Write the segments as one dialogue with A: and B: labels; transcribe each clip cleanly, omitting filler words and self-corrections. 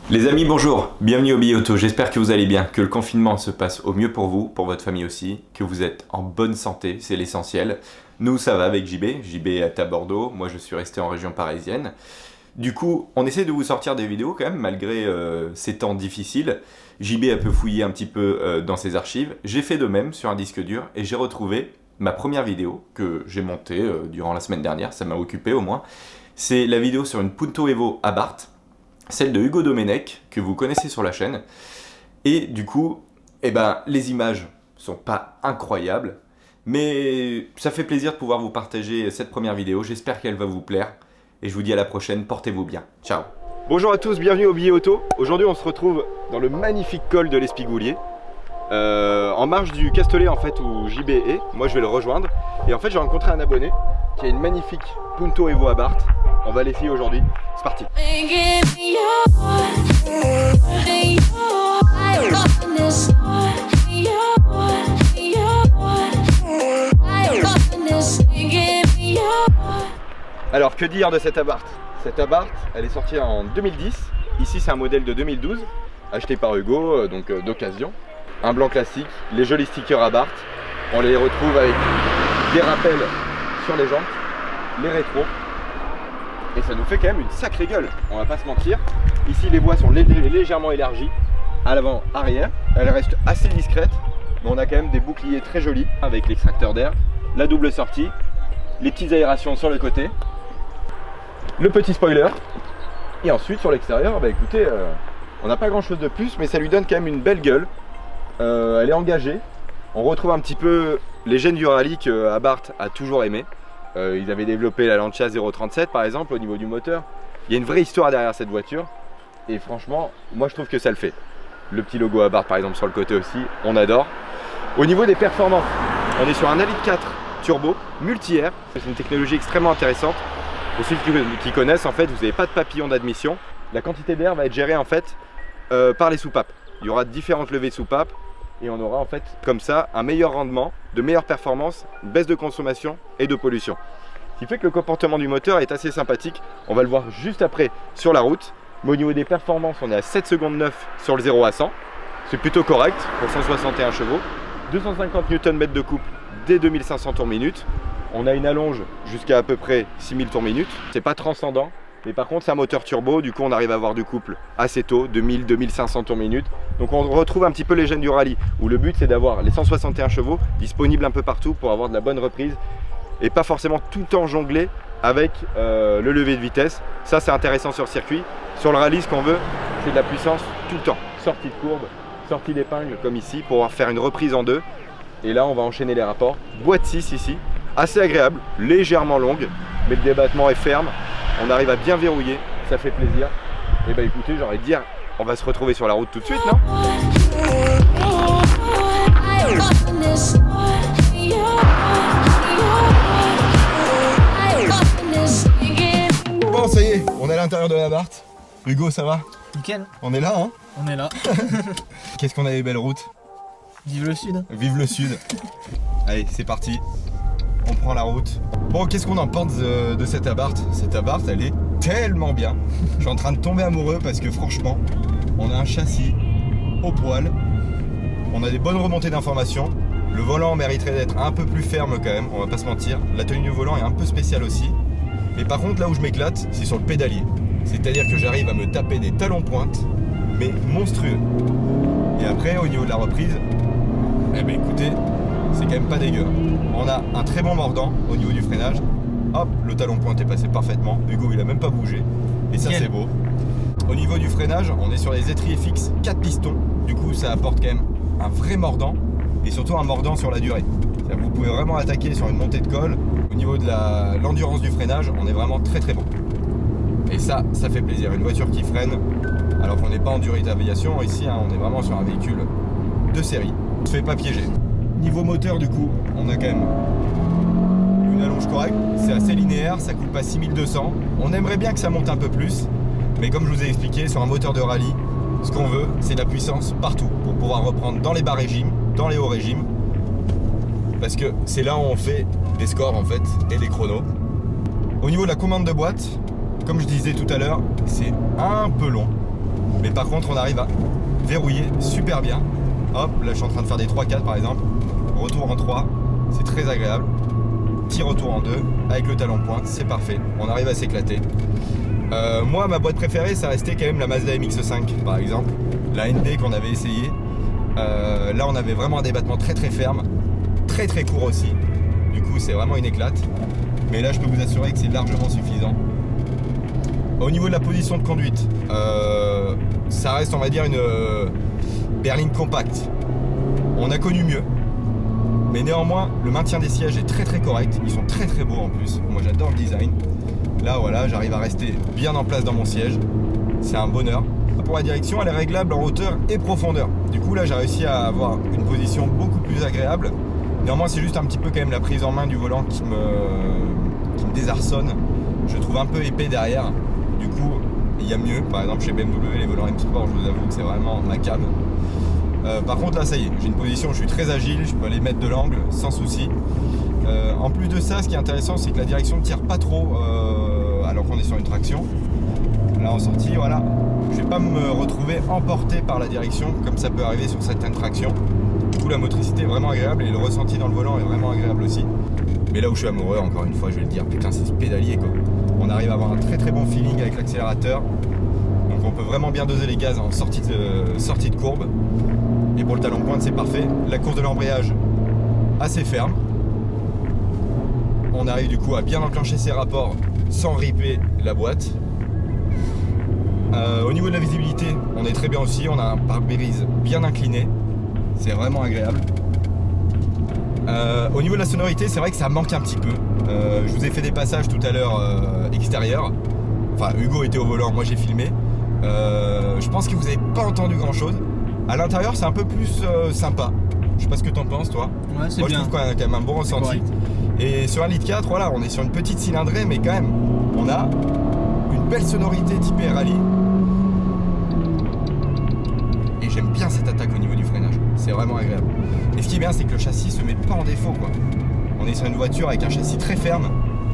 A: Les amis, bonjour, bienvenue au Billet Auto, j'espère que vous allez bien, que le confinement se passe au mieux pour vous, pour votre famille aussi, que vous êtes en bonne santé, c'est l'essentiel. Nous ça va avec JB est à Bordeaux, moi je suis resté en région parisienne. Du coup, on essaie de vous sortir des vidéos quand même, malgré ces temps difficiles. JB a pu fouiller un petit peu dans ses archives, j'ai fait de même sur un disque dur et j'ai retrouvé ma première vidéo que j'ai montée durant la semaine dernière, ça m'a occupé au moins. C'est la vidéo sur une Punto Evo Abarth, celle de Hugo Domenech, que vous connaissez sur la chaîne. Et du coup, les images sont pas incroyables, mais ça fait plaisir de pouvoir vous partager cette première vidéo. J'espère qu'elle va vous plaire. Et je vous dis à la prochaine, portez-vous bien. Ciao.
B: Bonjour à tous, bienvenue au Billet Auto. Aujourd'hui on se retrouve dans le magnifique col de l'Espigoulier, en marge du Castellet en fait où JB est. Moi je vais le rejoindre. Et en fait j'ai rencontré un abonné qui a une magnifique Punto Evo Abarth. On va l'essayer aujourd'hui, c'est parti. Alors que dire de cette Abarth? Cette Abarth, elle est sortie en 2010. Ici c'est un modèle de 2012, acheté par Hugo, donc d'occasion. Un blanc classique, les jolis stickers Abarth. On les retrouve avec des rappels sur les jantes, les rétros. Et ça nous fait quand même une sacrée gueule, on va pas se mentir. Ici les voies sont légèrement élargies, à l'avant, arrière. Elle reste assez discrète, mais on a quand même des boucliers très jolis avec l'extracteur d'air, la double sortie, les petites aérations sur le côté, le petit spoiler. Et ensuite sur l'extérieur, écoutez, on n'a pas grand chose de plus, mais ça lui donne quand même une belle gueule. Elle est engagée. On retrouve un petit peu les gènes du rallye que Abarth a toujours aimé. Ils avaient développé la Lancia 037 par exemple au niveau du moteur. Il y a une vraie histoire derrière cette voiture et franchement moi je trouve que ça le fait. Le petit logo Abarth par exemple sur le côté aussi, on adore. Au niveau des performances, on est sur un A8 4 turbo multi-air. C'est une technologie extrêmement intéressante. Pour ceux qui connaissent en fait, vous n'avez pas de papillon d'admission. La quantité d'air va être gérée en fait par les soupapes. Il y aura différentes levées de soupapes. Et on aura en fait comme ça un meilleur rendement, de meilleures performances, une baisse de consommation et de pollution. Ce qui fait que le comportement du moteur est assez sympathique. On va le voir juste après sur la route. Mais au niveau des performances, on est à 7 secondes 9 sur le 0 à 100. C'est plutôt correct pour 161 chevaux. 250 Nm de couple dès 2500 tours minute. On a une allonge jusqu'à peu près 6000 tours minute. C'est pas transcendant. Mais par contre c'est un moteur turbo, du coup on arrive à avoir du couple assez tôt, 2000-2500 tours minute. Donc on retrouve un petit peu les gènes du rallye, où le but c'est d'avoir les 161 chevaux disponibles un peu partout pour avoir de la bonne reprise et pas forcément tout le temps jongler avec le levier de vitesse. Ça c'est intéressant sur circuit. Sur le rallye ce qu'on veut c'est de la puissance tout le temps. Sortie de courbe, sortie d'épingle comme ici pour pouvoir faire une reprise en deux. Et là on va enchaîner les rapports. Boîte 6 ici, assez agréable, légèrement longue, mais le débattement est ferme. On arrive à bien verrouiller, ça fait plaisir. Et écoutez, j'ai envie de dire, on va se retrouver sur la route tout de suite, non? Bon, ça y est, on est à l'intérieur de la Abarth. Hugo, ça va?
C: Nickel.
B: On est là, hein?
C: On est là.
B: Qu'est-ce qu'on a des belles routes.
C: Vive le sud.
B: Vive le sud. Allez, c'est parti. On prend la route. Bon, qu'est-ce qu'on en pense de cette Abarth? Cette Abarth, elle est tellement bien. Je suis en train de tomber amoureux parce que franchement, on a un châssis au poil. On a des bonnes remontées d'informations. Le volant mériterait d'être un peu plus ferme quand même, on va pas se mentir. La tenue du volant est un peu spéciale aussi. Mais par contre, là où je m'éclate, c'est sur le pédalier. C'est-à-dire que j'arrive à me taper des talons-pointe, mais monstrueux. Et après, au niveau de la reprise, écoutez, c'est quand même pas dégueu. On a un très bon mordant au niveau du freinage. Hop, le talon pointe est passé parfaitement. Hugo il a même pas bougé. Et ça c'est beau. Au niveau du freinage, on est sur les étriers fixes 4 pistons. Du coup ça apporte quand même un vrai mordant. Et surtout un mordant sur la durée. Vous pouvez vraiment attaquer sur une montée de col. Au niveau de l'endurance du freinage, on est vraiment très très bon. Et ça fait plaisir. Une voiture qui freine, alors qu'on n'est pas en durée d'aviation. Ici on est vraiment sur un véhicule de série. On ne se fait pas piéger. Niveau moteur du coup, on a quand même une allonge correcte, c'est assez linéaire, ça coule pas 6200. On aimerait bien que ça monte un peu plus, mais comme je vous ai expliqué, sur un moteur de rallye, ce qu'on veut, c'est de la puissance partout, pour pouvoir reprendre dans les bas régimes, dans les hauts régimes, parce que c'est là où on fait des scores en fait, et des chronos. Au niveau de la commande de boîte, comme je disais tout à l'heure, c'est un peu long. Mais par contre, on arrive à verrouiller super bien. Hop, là je suis en train de faire des 3-4 par exemple. Retour en 3, c'est très agréable. Petit retour en 2, avec le talon pointe, c'est parfait. On arrive à s'éclater. Moi, ma boîte préférée, ça restait quand même la Mazda MX-5 par exemple. La ND qu'on avait essayé. Là, on avait vraiment un débattement très très ferme. Très très court aussi. Du coup, c'est vraiment une éclate. Mais là, je peux vous assurer que c'est largement suffisant. Au niveau de la position de conduite, ça reste, on va dire, une berline compacte. On a connu mieux. Mais néanmoins, le maintien des sièges est très très correct. Ils sont très très beaux en plus. Moi, j'adore le design. Là, voilà, j'arrive à rester bien en place dans mon siège. C'est un bonheur. Pour la direction, elle est réglable en hauteur et profondeur. Du coup, là, j'ai réussi à avoir une position beaucoup plus agréable. Néanmoins, c'est juste un petit peu quand même la prise en main du volant qui me désarçonne. Je trouve un peu épais derrière. Du coup, il y a mieux. Par exemple, chez BMW, les volants M Sport, je vous avoue que c'est vraiment ma cam. Par contre, là, ça y est, j'ai une position où je suis très agile. Je peux aller mettre de l'angle sans souci. En plus de ça, ce qui est intéressant, c'est que la direction ne tire pas trop alors qu'on est sur une traction. Là, en sortie, voilà. Je vais pas me retrouver emporté par la direction comme ça peut arriver sur certaines tractions. Du coup, la motricité est vraiment agréable et le ressenti dans le volant est vraiment agréable aussi. Mais là où je suis amoureux, encore une fois, je vais le dire, putain, c'est ce pédalier quoi. On arrive à avoir un très très bon feeling avec l'accélérateur. Donc on peut vraiment bien doser les gaz en sortie de courbe. Et pour le talon pointe, c'est parfait. La course de l'embrayage, assez ferme. On arrive du coup à bien enclencher ses rapports sans ripper la boîte. Au niveau de la visibilité, on est très bien aussi. On a un pare-brise bien incliné. C'est vraiment agréable. Au niveau de la sonorité, c'est vrai que ça manque un petit peu. Je vous ai fait des passages tout à l'heure extérieurs. Enfin, Hugo était au volant, moi j'ai filmé. Je pense que vous n'avez pas entendu grand chose. À l'intérieur, c'est un peu plus sympa. Je sais pas ce que t'en penses, toi.
C: Ouais, c'est
B: moi,
C: bien.
B: je trouve qu'on a quand même un bon ressenti.
C: Correct.
B: Et sur un litre 4, voilà, on est sur une petite cylindrée, mais quand même, on a une belle sonorité typée rallye. Et j'aime bien cette attaque au niveau du freinage. C'est vraiment agréable. Et ce qui est bien, c'est que le châssis se met pas en défaut, quoi. On est sur une voiture avec un châssis très ferme.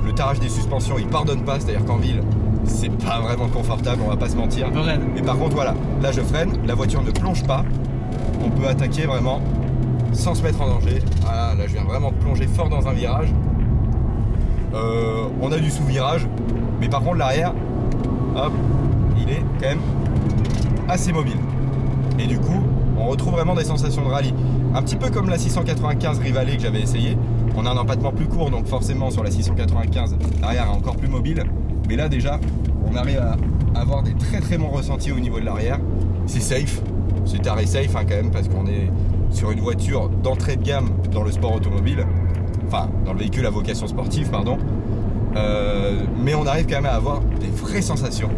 B: Le tarage des suspensions, il pardonne pas, c'est-à-dire qu'en ville, c'est pas vraiment confortable, on va pas se mentir.
C: Un peu raide.
B: Mais par contre, voilà, là je freine, la voiture ne plonge pas. On peut attaquer vraiment sans se mettre en danger. Voilà, là je viens vraiment de plonger fort dans un virage. On a du sous-virage, mais par contre l'arrière, hop, il est quand même assez mobile. Et du coup, on retrouve vraiment des sensations de rallye. Un petit peu comme la 695 Rivalet que j'avais essayé. On a un empattement plus court, donc forcément sur la 695, l'arrière est encore plus mobile. Mais là déjà, on arrive à avoir des très très bons ressentis au niveau de l'arrière. C'est safe, c'est taré safe hein, quand même, parce qu'on est sur une voiture d'entrée de gamme dans le sport automobile. Enfin, dans le véhicule à vocation sportive, pardon. Mais on arrive quand même à avoir des vraies sensations.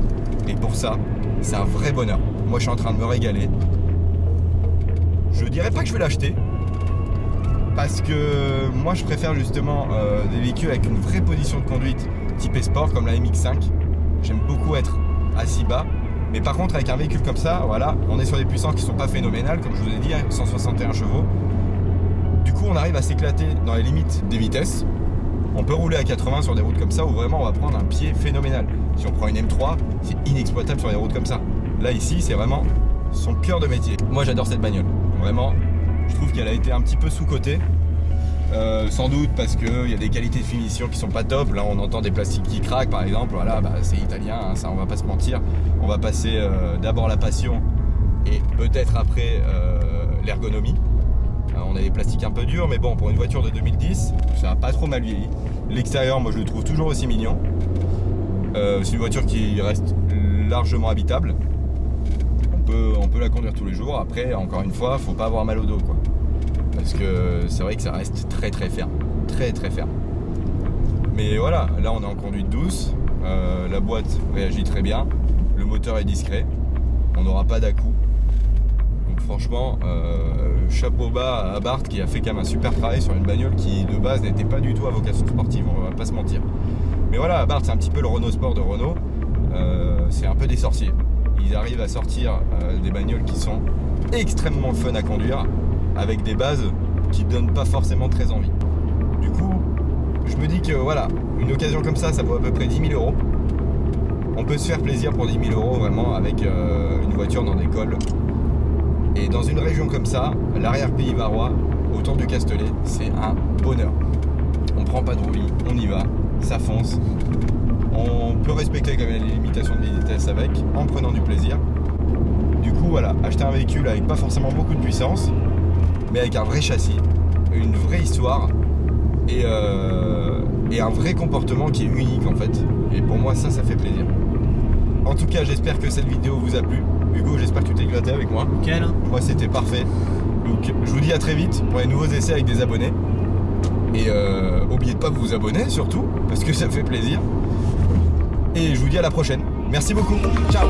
B: Et pour ça, c'est un vrai bonheur. Moi, je suis en train de me régaler. Je dirais pas que je vais l'acheter. Parce que moi, je préfère justement des véhicules avec une vraie position de conduite type sport, comme la MX-5. J'aime beaucoup être assis bas. Mais par contre, avec un véhicule comme ça, voilà, on est sur des puissances qui sont pas phénoménales, comme je vous ai dit, 161 chevaux. Du coup, on arrive à s'éclater dans les limites des vitesses. On peut rouler à 80 sur des routes comme ça où vraiment on va prendre un pied phénoménal. Si on prend une M3, c'est inexploitable sur des routes comme ça. Là, ici, c'est vraiment son cœur de métier. Moi, j'adore cette bagnole. Vraiment, je trouve qu'elle a été un petit peu sous-cotée. Sans doute parce qu'il y a des qualités de finition qui sont pas top. Là, on entend des plastiques qui craquent, par exemple. Voilà, bah, c'est italien, hein, ça, on va pas se mentir. On va passer d'abord la passion et peut-être après l'ergonomie. On a des plastiques un peu durs, mais bon, pour une voiture de 2010, ça a pas trop mal vieilli. L'extérieur, moi, je le trouve toujours aussi mignon. C'est une voiture qui reste largement habitable. On peut la conduire tous les jours. Après, encore une fois, faut pas avoir mal au dos, quoi. Parce que c'est vrai que ça reste très très ferme. Très très ferme. Mais voilà, là on est en conduite douce. La boîte réagit très bien. Le moteur est discret. On n'aura pas d'à-coups. Donc franchement, chapeau bas à Abarth qui a fait quand même un super travail sur une bagnole qui de base n'était pas du tout à vocation sportive, on va pas se mentir. Mais voilà, Abarth c'est un petit peu le Renault Sport de Renault. C'est un peu des sorciers. Ils arrivent à sortir des bagnoles qui sont extrêmement fun à conduire, avec des bases qui donnent pas forcément très envie. Du coup, je me dis que voilà, une occasion comme ça vaut à peu près 10 000 €. On peut se faire plaisir pour 10 000 € vraiment avec une voiture
C: voiture dans des cols. Et dans une région comme ça, l'arrière-pays varois, autour du Castellet, c'est un bonheur. On prend pas de roulis, on y va, ça fonce. On peut respecter quand même les limitations de vitesse avec, en prenant du plaisir. Du coup voilà, acheter un véhicule avec pas forcément beaucoup de puissance, mais avec un vrai châssis, une vraie histoire et un vrai comportement qui est unique en fait. Et pour moi ça fait plaisir. En tout cas j'espère que cette vidéo vous a plu. Hugo, j'espère que tu t'es éclaté avec moi.
D: Nickel.
C: Moi c'était parfait. Donc je vous dis à très vite pour les nouveaux essais avec des abonnés. Et n'oubliez pas de vous abonner surtout, parce que ça fait plaisir. Et je vous dis à la prochaine. Merci beaucoup. Ciao.